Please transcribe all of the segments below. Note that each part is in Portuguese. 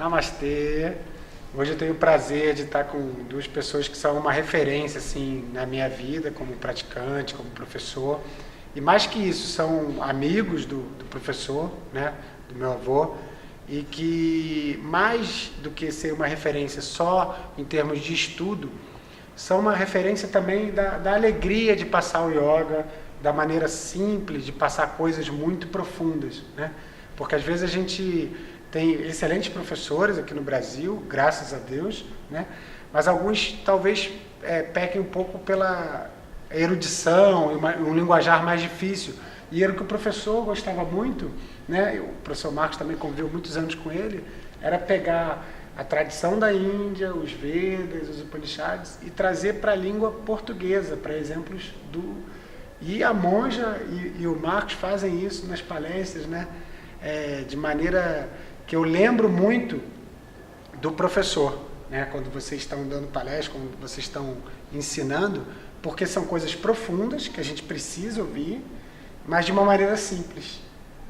Namastê. Hoje eu tenho o prazer de estar com duas pessoas que são uma referência assim na minha vida, como praticante, como professor. E mais que isso, são amigos do professor, né, do meu avô, e que mais do que ser uma referência só em termos de estudo, são uma referência também da alegria de passar o yoga, da maneira simples de passar coisas muito profundas, né? Porque às vezes a gente tem excelentes professores aqui no Brasil, graças a Deus, né? Mas alguns talvez pequem um pouco pela erudição, um linguajar mais difícil. E era o que o professor gostava muito, né? O professor Marcos também conviveu muitos anos com ele, era pegar a tradição da Índia, os Vedas, os Upanishads, e trazer para a língua portuguesa, para exemplos do... E a monja e o Marcos fazem isso nas palestras, né? De maneira que eu lembro muito do professor, né? Quando vocês estão dando palestra, quando vocês estão ensinando, porque são coisas profundas que a gente precisa ouvir, mas de uma maneira simples.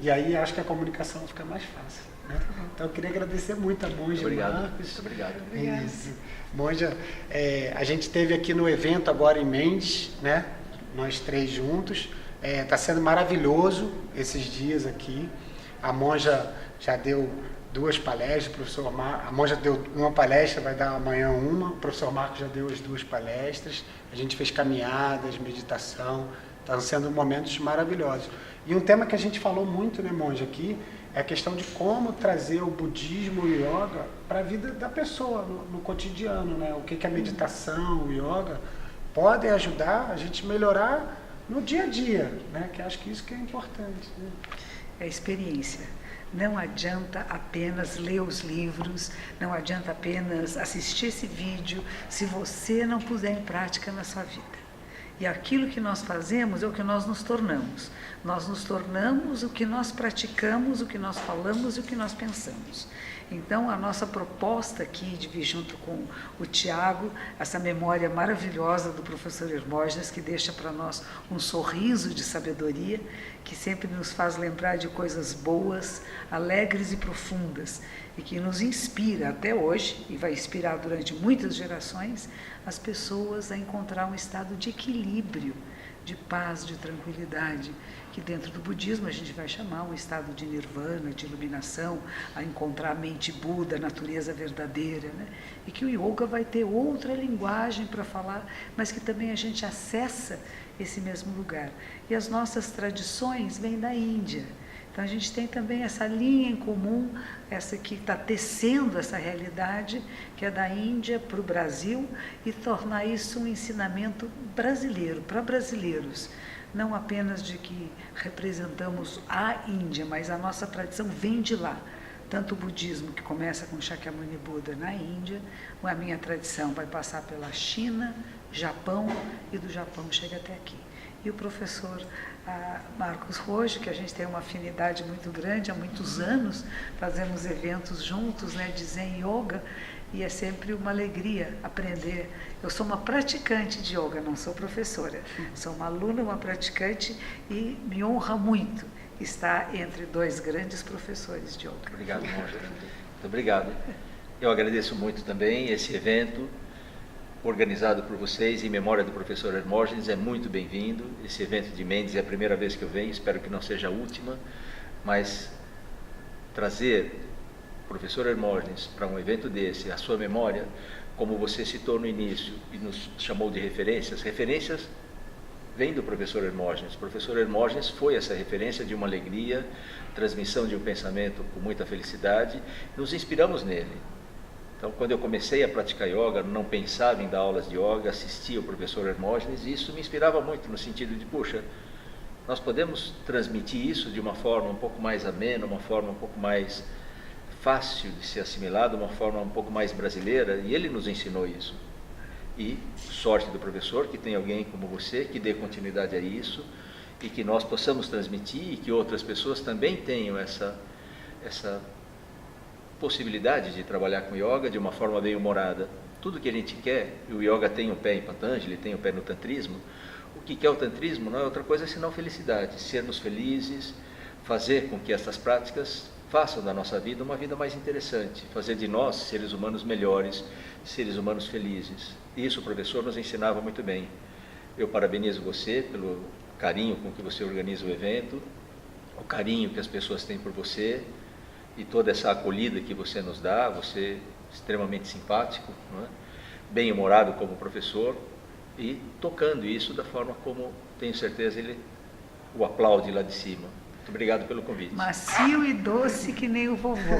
E aí acho que a comunicação fica mais fácil, né? Então eu queria agradecer muito a monja e o Marcos. Muito obrigado. Isso. Monja, a gente esteve aqui no evento agora em Mendes, né? Nós três juntos. Está sendo maravilhoso esses dias aqui. A monja já deu 2 palestras, o professor a monja deu uma palestra, vai dar amanhã uma, o professor Marcos já deu as 2 palestras, a gente fez caminhadas, meditação, estão sendo momentos maravilhosos. E um tema que a gente falou muito, né, monja, aqui, é a questão de como trazer o budismo e o yoga para a vida da pessoa, no cotidiano, né? O que a meditação, o yoga podem ajudar a gente melhorar no dia a dia, né? Que acho que isso que é importante, né? É a experiência. Não adianta apenas ler os livros, não adianta apenas assistir esse vídeo, se você não puser em prática na sua vida. E aquilo que nós fazemos é o que nós nos tornamos. Nós nos tornamos o que nós praticamos, o que nós falamos e o que nós pensamos. Então, a nossa proposta aqui, de vir junto com o Tiago, essa memória maravilhosa do professor Hermógenes, que deixa para nós um sorriso de sabedoria, que sempre nos faz lembrar de coisas boas, alegres e profundas, e que nos inspira até hoje, e vai inspirar durante muitas gerações, as pessoas a encontrar um estado de equilíbrio, de paz, de tranquilidade, que dentro do budismo a gente vai chamar um estado de nirvana, de iluminação, a encontrar a mente Buda, a natureza verdadeira, né? E que o yoga vai ter outra linguagem para falar, mas que também a gente acessa esse mesmo lugar. E as nossas tradições vêm da Índia. Então a gente tem também essa linha em comum, essa que está tecendo essa realidade, que é da Índia para o Brasil, e tornar isso um ensinamento brasileiro, para brasileiros. Não apenas de que representamos a Índia, mas a nossa tradição vem de lá. Tanto o budismo, que começa com Shakyamuni Buda na Índia, a minha tradição vai passar pela China, Japão, e do Japão chega até aqui. E o professor Marcos Rojo, que a gente tem uma afinidade muito grande, há muitos anos fazemos eventos juntos, né, de Zen Yoga, e é sempre uma alegria aprender. Eu sou uma praticante de yoga, não sou professora. Sou uma aluna, uma praticante, e me honra muito estar entre 2 grandes professores de yoga. Obrigado, monja. Muito obrigado. Eu agradeço muito também esse evento organizado por vocês em memória do professor Hermógenes. É muito bem-vindo. Esse evento de Mendes é a primeira vez que eu venho, espero que não seja a última, mas trazer o professor Hermógenes para um evento desse, a sua memória, como você citou no início e nos chamou de referências vem do professor Hermógenes. O professor Hermógenes foi essa referência de uma alegria, transmissão de um pensamento com muita felicidade. Nos inspiramos nele. Então, quando eu comecei a praticar yoga, não pensava em dar aulas de yoga, assistia o professor Hermógenes, e isso me inspirava muito no sentido de, puxa, nós podemos transmitir isso de uma forma um pouco mais amena, uma forma um pouco mais fácil de ser assimilado, uma forma um pouco mais brasileira, e ele nos ensinou isso. E sorte do professor que tem alguém como você que dê continuidade a isso, e que nós possamos transmitir, e que outras pessoas também tenham essa possibilidade de trabalhar com yoga de uma forma bem humorada. Tudo que a gente quer, e o yoga tem o pé em Patanjali, tem o pé no tantrismo, o que é o tantrismo não é outra coisa senão felicidade, sermos felizes, fazer com que essas práticas façam da nossa vida uma vida mais interessante, fazer de nós seres humanos melhores, seres humanos felizes. Isso o professor nos ensinava muito bem. Eu parabenizo você pelo carinho com que você organiza o evento, o carinho que as pessoas têm por você e toda essa acolhida que você nos dá. Você é extremamente simpático, não é? Bem-humorado como professor e tocando isso da forma como, tenho certeza, ele o aplaude lá de cima. Muito obrigado pelo convite. Macio e doce que nem o vovô.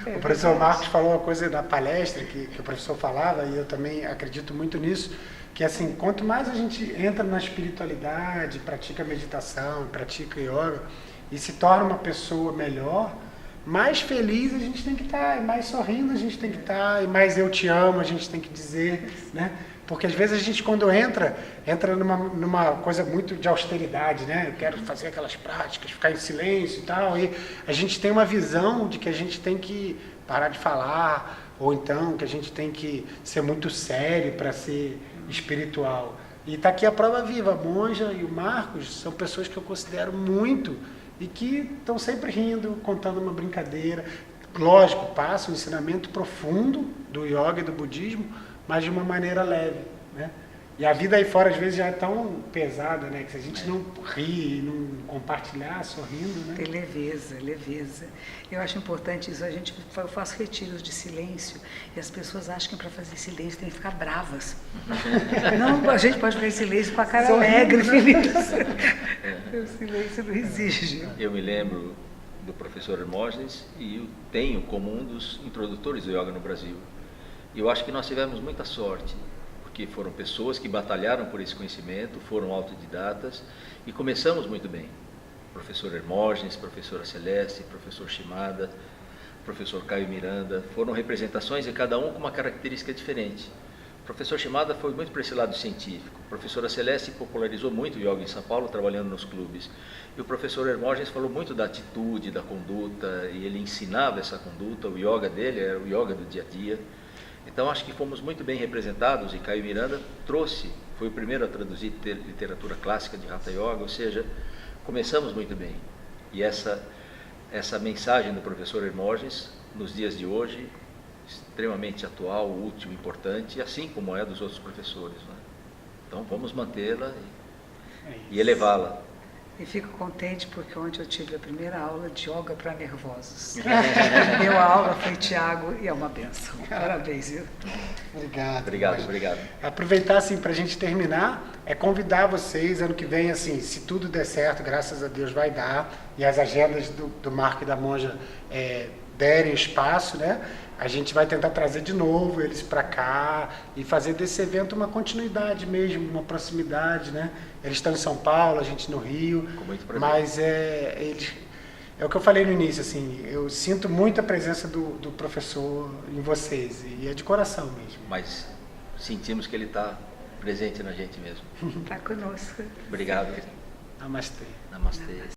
O professor Marcos falou uma coisa da palestra que o professor falava, e eu também acredito muito nisso, que assim, quanto mais a gente entra na espiritualidade, pratica meditação, pratica yoga e se torna uma pessoa melhor, mais feliz a gente tem que estar, e mais sorrindo a gente tem que estar, e mais eu te amo a gente tem que dizer, né? Porque às vezes a gente, quando entra numa coisa muito de austeridade, né? Eu quero fazer aquelas práticas, ficar em silêncio e tal, e a gente tem uma visão de que a gente tem que parar de falar, ou então que a gente tem que ser muito sério para ser espiritual. E está aqui a prova viva. A Monja e o Marcos são pessoas que eu considero muito e que estão sempre rindo, contando uma brincadeira. Lógico, passa um ensinamento profundo do yoga e do budismo, mas de uma maneira leve, né? E a vida aí fora às vezes já é tão pesada, né? Que se a gente não rir, não compartilhar, sorrindo, né? Tem leveza, leveza. Eu acho importante isso. Eu faço retiros de silêncio e as pessoas acham que para fazer silêncio tem que ficar bravas. Não, a gente pode ficar em silêncio com a cara alegre, feliz. O silêncio não exige. Eu me lembro do professor Hermógenes e eu tenho como um dos introdutores do yoga no Brasil. E eu acho que nós tivemos muita sorte, porque foram pessoas que batalharam por esse conhecimento, foram autodidatas e começamos muito bem. Professor Hermógenes, professora Celeste, professor Shimada, professor Caio Miranda, foram representações e cada um com uma característica diferente. O professor Shimada foi muito para esse lado científico. A professora Celeste popularizou muito o yoga em São Paulo, trabalhando nos clubes. E o professor Hermógenes falou muito da atitude, da conduta, e ele ensinava essa conduta. O yoga dele era o yoga do dia a dia. Então acho que fomos muito bem representados e Caio Miranda foi o primeiro a traduzir literatura clássica de Hatha Yoga, ou seja, começamos muito bem. E essa mensagem do professor Hermógenes, nos dias de hoje, extremamente atual, útil, importante, assim como é dos outros professores, né? Então vamos mantê-la e elevá-la. E fico contente porque ontem eu tive a primeira aula de yoga para nervosos. Deu a aula, foi Tiago, e é uma benção. Parabéns, viu? Obrigado. Aproveitar, assim, para a gente terminar, convidar vocês, ano que vem, assim, se tudo der certo, graças a Deus vai dar, e as agendas do Marco e da Monja derem espaço, né? A gente vai tentar trazer de novo eles para cá e fazer desse evento uma continuidade mesmo, uma proximidade, né? Eles estão em São Paulo, a gente no Rio, com muito prazer. Mas é o que eu falei no início, assim, eu sinto muito a presença do professor em vocês, e é de coração mesmo. Mas sentimos que ele está presente na gente mesmo. Está conosco. Obrigado. Namastê. Namastê.